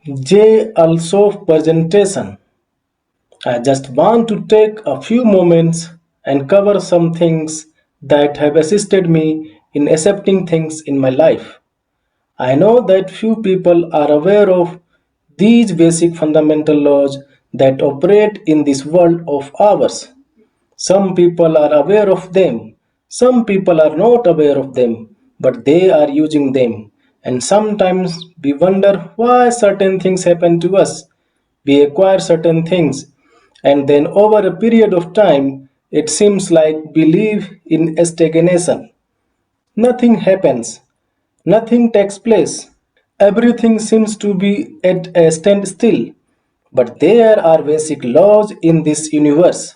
J also presentation. I just want to take a few moments and cover some things that have assisted me in accepting things in my life. I know that few people are aware of these basic fundamental laws that operate in this world of ours. Some people are aware of them, some people are not aware of them, but they are using them. And sometimes we wonder why certain things happen to us. We acquire certain things, and then over a period of time, it seems like we live in stagnation. Nothing happens, nothing takes place. Everything seems to be at a standstill. But there are basic laws in this universe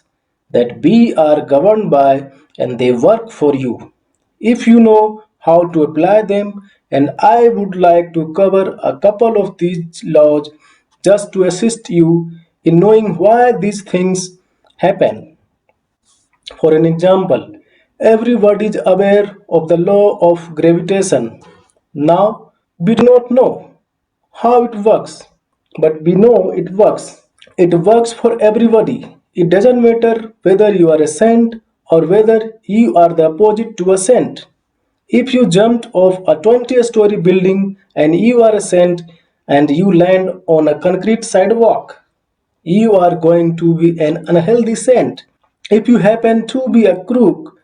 that we are governed by and they work for you. If you know how to apply them, and I would like to cover a couple of these laws just to assist you in knowing why these things happen. For an example, everybody is aware of the law of gravitation. Now, we do not know how it works, but we know it works. It works for everybody. It doesn't matter whether you are a saint or whether you are the opposite to a saint. If you jumped off a 20-story building and you are a saint and you land on a concrete sidewalk, you are going to be an unhealthy saint. If you happen to be a crook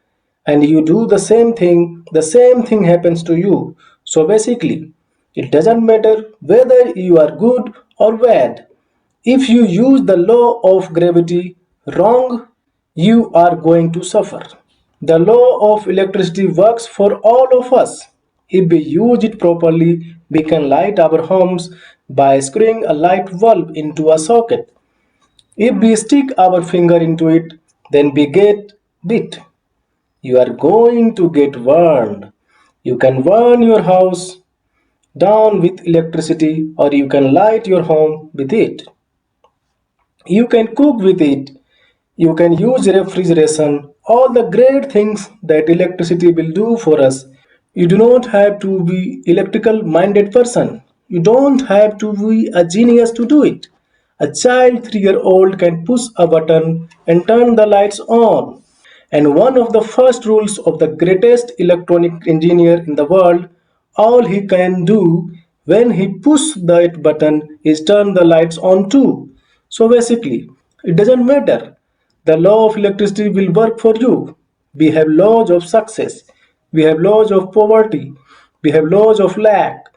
and you do the same thing happens to you. So basically, it doesn't matter whether you are good or bad. If you use the law of gravity wrong, you are going to suffer. The law of electricity works for all of us. If we use it properly, we can light our homes by screwing a light bulb into a socket. If we stick our finger into it, then we get bit. You are going to get burned. You can burn your house down with electricity or you can light your home with it. You can cook with it. You can use refrigeration. All the great things that electricity will do for us. You do not have to be electrical minded person. You don't have to be a genius to do it. A child 3-year old can push a button and turn the lights on. And one of the first rules of the greatest electronic engineer in the world, all he can do when he pushes that button is turn the lights on too. So basically, it doesn't matter. The law of electricity will work for you. We have laws of success. We have laws of poverty. We have laws of lack,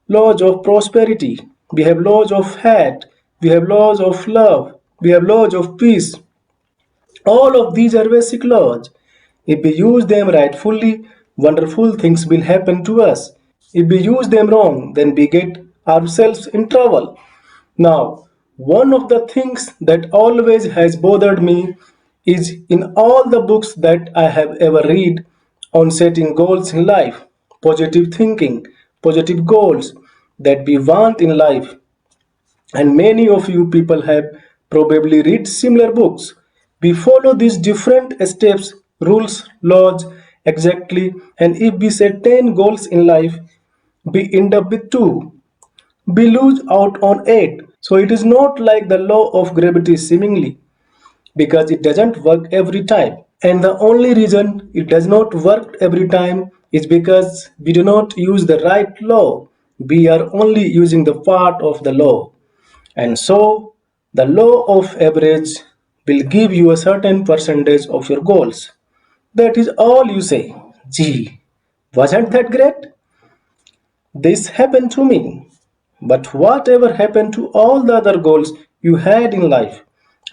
laws of prosperity. We have laws of hate. We have laws of love. We have laws of peace. All of these are basic laws. If we use them rightfully, wonderful things will happen to us. If we use them wrong, then we get ourselves in trouble. Now, one of the things that always has bothered me is in all the books that I have ever read on setting goals in life, positive thinking, positive goals that we want in life, and many of you people have probably read similar books. We follow these different steps, rules, laws exactly, and if we set 10 goals in life, we end up with 2. We lose out on 8. So it is not like the law of gravity seemingly, because it doesn't work every time. And the only reason it does not work every time is because we do not use the right law. We are only using the part of the law. And so the law of average will give you a certain percentage of your goals. That is all you say. Gee, wasn't that great? This happened to me. But whatever happened to all the other goals you had in life?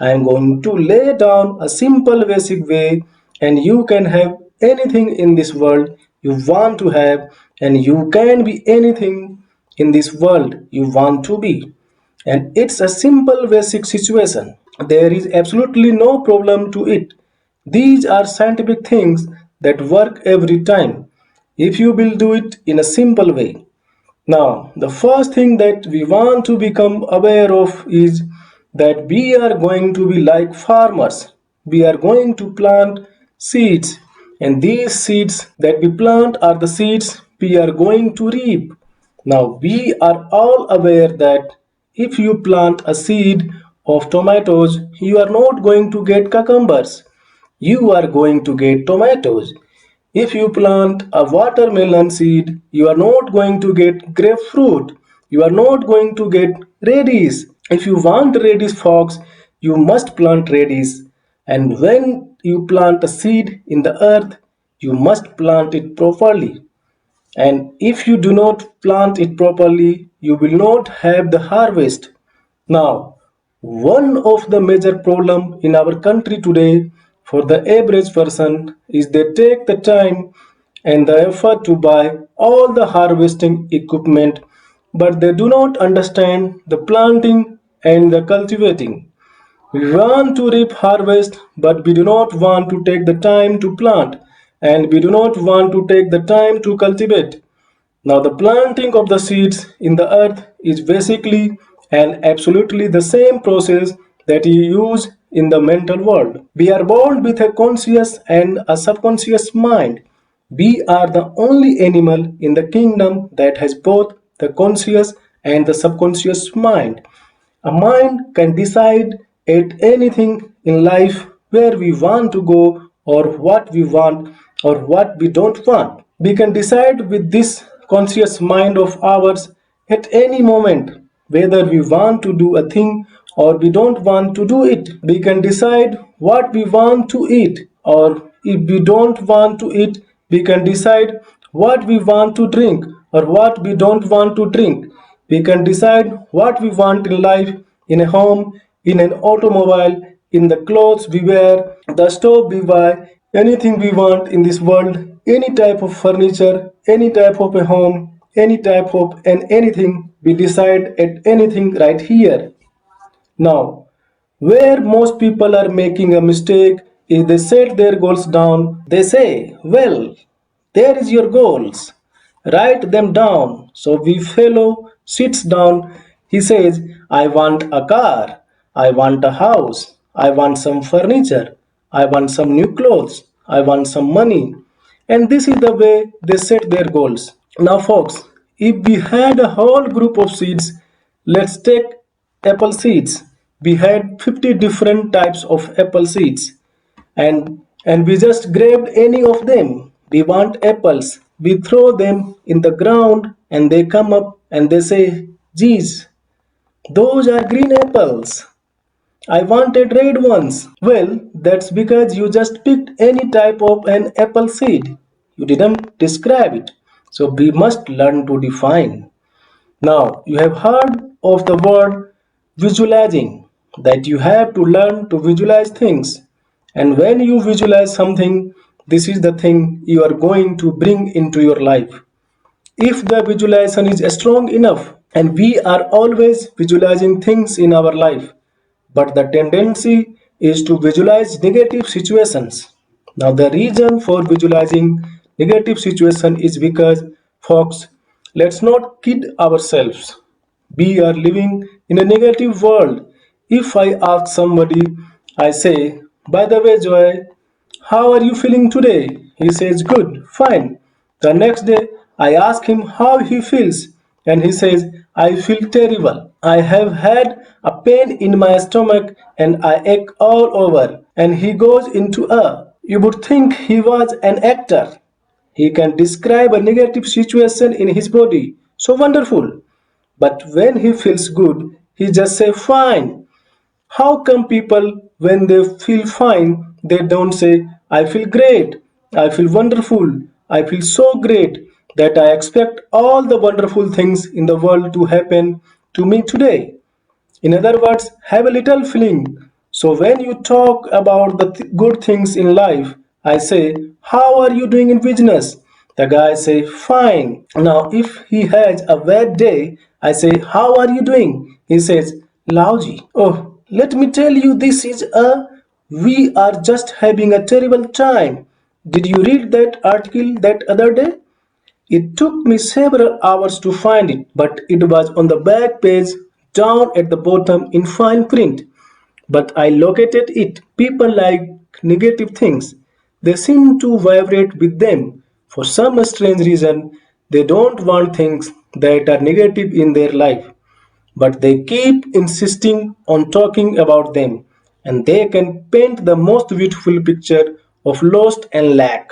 I am going to lay down a simple basic way, and you can have anything in this world you want to have, and you can be anything in this world you want to be. And it's a simple basic situation. There is absolutely no problem to it. These are scientific things that work every time if you will do it in a simple way. Now, the first thing that we want to become aware of is that we are going to be like farmers. We are going to plant seeds, and these seeds that we plant are the seeds we are going to reap. Now, we are all aware that if you plant a seed of tomatoes, you are not going to get cucumbers. You are going to get tomatoes. If you plant a watermelon seed, you are not going to get grapefruit. You are not going to get radish. If you want radish, folks, you must plant radish. And when you plant a seed in the earth, you must plant it properly. And if you do not plant it properly, you will not have the harvest. Now, one of the major problem in our country today for the average person is they take the time and the effort to buy all the harvesting equipment, but they do not understand the planting and the cultivating. We want to reap harvest, but we do not want to take the time to plant, and we do not want to take the time to cultivate. Now, the planting of the seeds in the earth is basically and absolutely the same process that you use in the mental world. We are born with a conscious and a subconscious mind. We are the only animal in the kingdom that has both the conscious and the subconscious mind. A mind can decide at anything in life where we want to go or what we want or what we don't want. We can decide with this conscious mind of ours at any moment whether we want to do a thing or we don't want to do it. We can decide what we want to eat, or if we don't want to eat, we can decide what we want to drink or what we don't want to drink. We can decide what we want in life, in a home, in an automobile, in the clothes we wear, the stove we buy, anything we want in this world, any type of furniture, any type of a home, any type of and anything, we decide at anything right here. Now, where most people are making a mistake is they set their goals down. They say, well, there is your goals. Write them down. So we fellow sits down. He says, I want a car. I want a house. I want some furniture. I want some new clothes. I want some money. And this is the way they set their goals. Now, folks, if we had a whole group of seeds, let's take apple seeds. We had 50 different types of apple seeds, and we just grabbed any of them. We want apples. We throw them in the ground, and they come up and they say, "Geez, those are green apples. I wanted red ones." Well, that's because you just picked any type of an apple seed. You didn't describe it. So we must learn to define. Now, you have heard of the word visualizing, that you have to learn to visualize things. And when you visualize something, this is the thing you are going to bring into your life. If the visualization is strong enough, and we are always visualizing things in our life, but the tendency is to visualize negative situations. Now, the reason for visualizing negative situation is because, folks, let's not kid ourselves. We are living in a negative world. If I ask somebody, I say, by the way, Joy, how are you feeling today? He says, good, fine. The next day, I ask him how he feels, and he says, I feel terrible. I have had a pain in my stomach and I ache all over. And he goes into a. You would think he was an actor. He can describe a negative situation in his body. So wonderful. But when he feels good, he just say fine. How come people, when they feel fine, they don't say, I feel great, I feel wonderful, I feel so great that I expect all the wonderful things in the world to happen to me today? In other words, have a little feeling. So when you talk about the good things in life, I say, how are you doing in business? The guy say, fine. Now if he has a bad day, I say, how are you doing? He says, lousy. Oh, let me tell you, this is a, we are just having a terrible time. Did you read that article that other day? It took me several hours to find it, but it was on the back page down at the bottom in fine print. But I located it. People like negative things. They seem to vibrate with them. For some strange reason, they don't want things that are negative in their life. but they keep insisting on talking about them, and they can paint the most beautiful picture of lost and lack.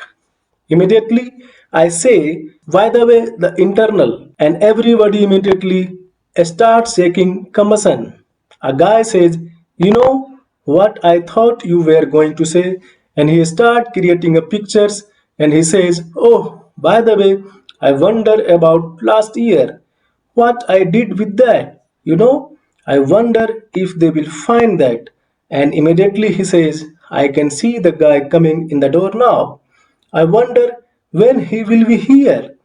Immediately, I say, by the way, the internal, and everybody immediately starts shaking commotion. A guy says, "You know what I thought you were going to say?" And he starts creating a pictures and he says, "Oh, by the way, I wonder about last year. What I did with that? I wonder if they will find that." And immediately he says, "I can see the guy coming in the door now. I wonder when he will be here,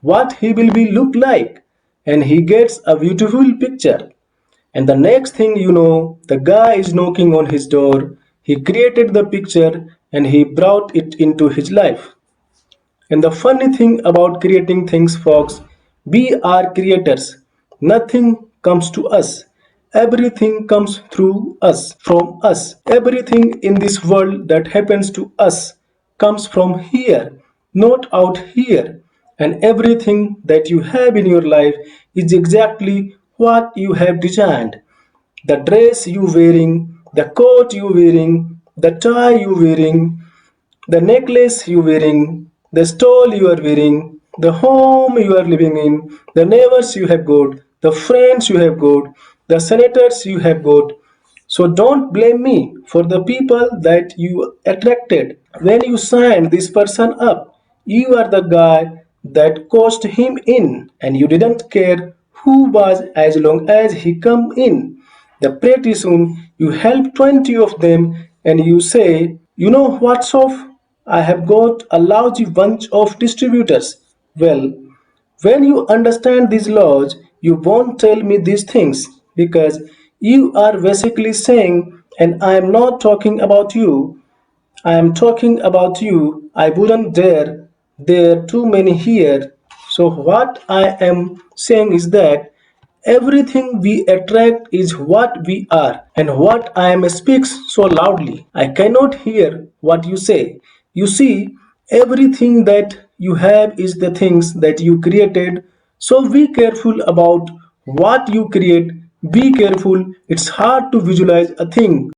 what he will be look like." And he gets a beautiful picture. And the next thing you know, the guy is knocking on his door. He created the picture and he brought it into his life. And the funny thing about creating things, folks, we are creators. Nothing comes to us. Everything comes through us, from us. Everything in this world that happens to us comes from here, not out here. And everything that you have in your life is exactly what you have designed. The dress you wearing, the coat you wearing, the tie you wearing, the necklace you wearing, the stole you are wearing, the home you are living in, the neighbors you have got, the friends you have got, the senators you have got. So don't blame me for the people that you attracted. When you signed this person up, you are the guy that coached him in, and you didn't care who was as long as he come in. The pretty soon you help 20 of them and you say, "You know what's off? I have got a lousy bunch of distributors." Well, when you understand these laws, you won't tell me these things because you are basically saying, and I am not talking about you, I am talking about you. I wouldn't dare. There are too many here. So, what I am saying is that everything we attract is what we are, and what I am speaks so loudly. I cannot hear what you say. You see, everything that you have is the things that you created. So be careful about what you create. Be careful. It's hard to visualize a thing